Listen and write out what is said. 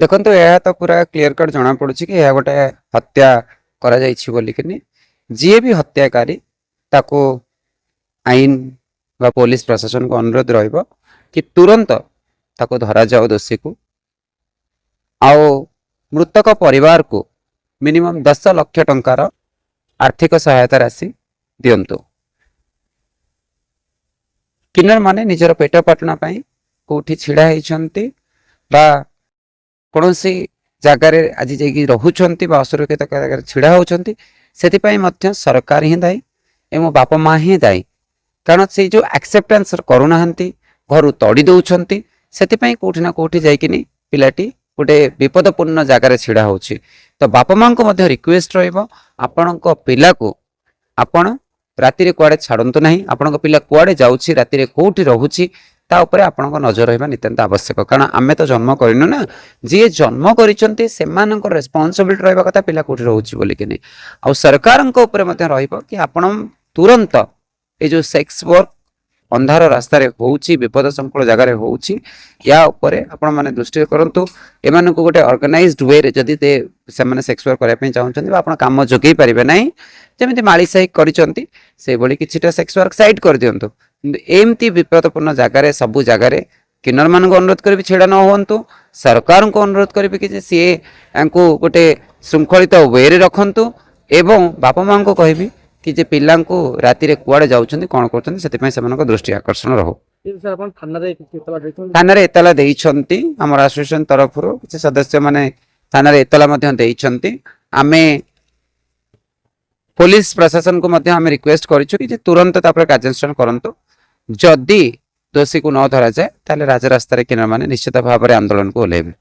देखो यह तो पूरा क्लीयर कट जना पड़ी कि यह गोटे हत्या करा जाइछि बोलिकिनी जी भी हत्याकारी ताको आईन व पुलिस प्रशासन को अनुरोध रहिबो कि तुरंत ताको धरा जाओ दोषी को आओ मृतक परिवार को मिनिमम 10 लाख टंकार आर्थिक सहायता राशि दियंतु। किन्नर माने निजर पेट पाटना पाई कोठी छिड़ा होइछंती बा कोनोसी जगार आज जाकि रहुछंती बा असुरक्षित जगह छिड़ा होउछंती सेतिपाई मध्य सरकार ही दायी एवं बापा माँ ही दायी कारण से जो एक्सेप्टेंस करूनाहांती घर तड़ी दउछंती सेतिपाई कोठी ना कोठी जाइकिनी पिलाटी गोटे विपदपूर्ण जगार छिड़ा होउछि। तो बापा माँ को मध्य रिक्वेस्ट रहिबो आपणको पिला को आपण राति रे कुआडे छाड़ंतु नाही आपणको पिला कुआडे जाउछि राति रे कोठी रहउछि ता ऊपर आपणको नजर रहिबा नितांत आवश्यक कारण आमे तो जन्म करिनु ना जे जन्म करिसंती सेमानक रेस्पोंसिबिलिटी रहिबा कथा पिला कोठी रहउछि बोली कि नै आ सरकारक ऊपर मध्य रहिबो कि आपण तुरंत ए जो सेक्स वर्क अंधार रास्ता रे होउछि विपद संकुल जगह होउछि या ऊपर आपण माने दृष्टि करंतु एमान को गोटे ऑर्गेनाइज्ड वे रे जदी ते से माने सेक्स वर्क करै पई चाहउछन्ती आपण काम जोगै परिबे नै जेमिति माली सही करिसंती से बोली किछिटा सेक्स वर्क साइड कर दियंतु एमती विपदपूर्ण जगह सबू जगह किन्नर मान को अनुरोध करी छेड़ा न होंतु सरकार को अनुरोध करी कि सी गोटे श्रृंखलित वे रे रखंतु एवं बापा माँ को कहबी कि जे पिला को राति रे कुआडे जाउछन्ती कोन करछन्ती सेति से दृष्टि आकर्षण रहो। थाना रे एतला देइछन्ती हमर एसोसिएशन तरफ रो किछ सदस्य माने थाना रे एतला मध्य देइछन्ती आमे पुलिस प्रशासन को मध्य आमे रिक्वेस्ट करिछु कि जे तुरंत तापर कार्यानुष्ठान करंतु जदि दोषी को न धरा जाए ताले राजरास्ता रे किन्नर माने निश्चित भाव रे आंदोलन को ओलेबे।